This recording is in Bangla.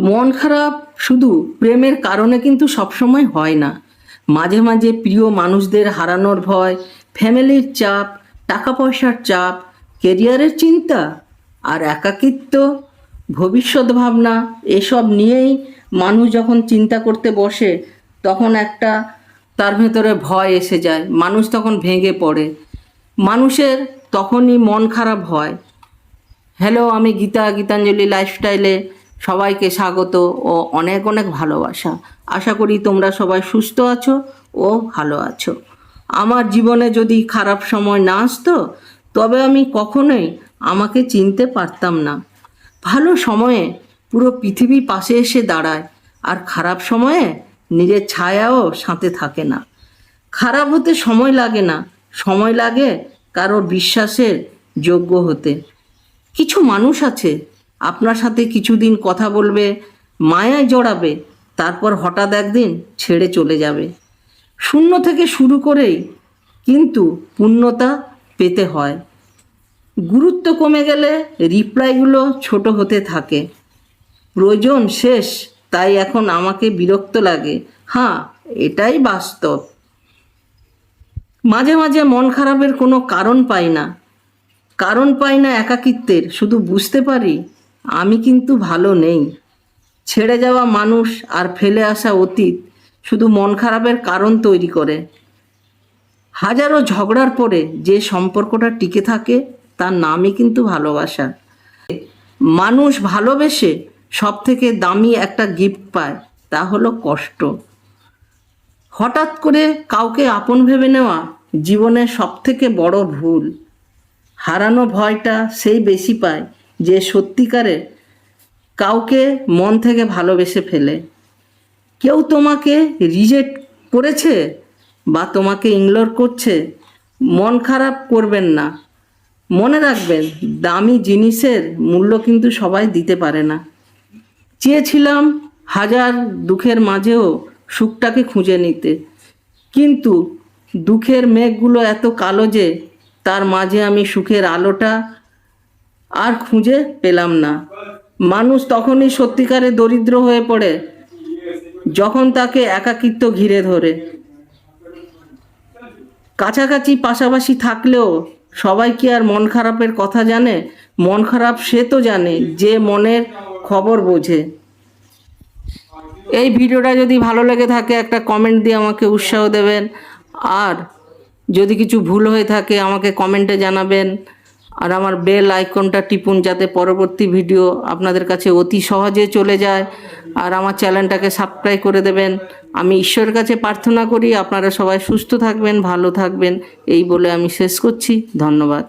মন খারাপ শুধু প্রেমের কারণে কিন্তু সবসময় হয় না। মাঝে মাঝে প্রিয় মানুষদের হারানোর ভয়, ফ্যামিলির চাপ, টাকা পয়সার চাপ, কেরিয়ারের চিন্তা আর একাকিত্ব, ভবিষ্যৎ ভাবনা, এসব নিয়েই মানুষ যখন চিন্তা করতে বসে তখন তার ভেতরে ভয় এসে যায়, মানুষ তখন ভেঙে পড়ে। মানুষের তখনই মন খারাপ হয়। হ্যালো, আমি গীতাঞ্জলি লাইফস্টাইলে সবাইকে স্বাগত ও অনেক অনেক ভালোবাসা। আশা করি তোমরা সবাই সুস্থ আছো ও ভালো আছো। আমার জীবনে যদি খারাপ সময় না আসতো তবে আমি কখনোই আমাকে চিনতে পারতাম না। ভালো সময়ে পুরো পৃথিবী পাশে এসে দাঁড়ায়, আর খারাপ সময়ে নিজের ছায়াও সাথে থাকে না। খারাপ হতে সময় লাগে না, সময় লাগে কারোর বিশ্বাসের যোগ্য হতে। কিছু মানুষ আছে আপনার সাথে কিছুদিন কথা বলবে, মায়ায় জড়াবে, তারপর হঠাৎ একদিন ছেড়ে চলে যাবে। শূন্য থেকে শুরু করেই কিন্তু পূর্ণতা পেতে হয়। গুরুত্ব কমে গেলে রিপ্লাইগুলো ছোট হতে থাকে। প্রয়োজন শেষ, তাই এখন আমাকে বিরক্ত লাগে। হ্যাঁ, এটাই বাস্তব। মাঝে মাঝে মন খারাপের কোনো কারণ পাই না একাকিত্বের, শুধু বুঝতে পারি আমি কিন্তু ভালো নেই। ছেড়ে যাওয়া মানুষ আর ফেলে আসা অতীত শুধু মন খারাপের কারণ তৈরি করে। হাজারো ঝগড়ার পরে যে সম্পর্কটা টিকে থাকে তার নামই কিন্তু ভালোবাসা। মানুষ ভালোবেসে সব থেকে দামি একটা গিফট পায়, তা হলো কষ্ট। হঠাৎ করে কাউকে আপন ভেবে নেওয়া জীবনের সব থেকে বড় ভুল। হারানো ভয়টা সেই বেশি পায় যে সত্যিকারে কাউকে মন থেকে ভালোবেসে ফেলে। কেউ তোমাকে রিজেক্ট করেছে বা তোমাকে ইগনোর করছে, মন খারাপ করবেন না। মনে রাখবেন, দামি জিনিসের মূল্য কিন্তু সবাই দিতে পারে না। চেয়েছিলাম হাজার দুঃখের মাঝেও সুখটাকে খুঁজে নিতে, কিন্তু দুঃখের মেঘগুলো এত কালো যে তার মাঝে আমি সুখের আলোটা আর খুঁজে পেলাম না। মানুষ তখনই সত্যিকারে দরিদ্র হয়ে পড়ে যখন তাকে একাকিত্ব ঘিরে ধরে। কাছাকাছি পাশাপাশি থাকলেও সবাই কি আর মন খারাপের কথা জানে? মন খারাপ সে তো জানে যে মনের খবর বোঝে। এই ভিডিওটা যদি ভালো লেগে থাকে একটা কমেন্ট দিয়ে আমাকে উৎসাহ দেবেন, আর যদি কিছু ভুল হয়ে থাকে আমাকে কমেন্টে জানাবেন। আর আমার বেল আইকনটা টিপুন যাতে পরবর্তী ভিডিও আপনাদের কাছে অতি সহজে চলে যায়। আর আমার চ্যানেলটাকে সাবস্ক্রাইব করে দেবেন। আমি ঈশ্বরের কাছে প্রার্থনা করি আপনারা সবাই সুস্থ থাকবেন, ভালো থাকবেন। এই বলে আমি শেষ করছি। ধন্যবাদ।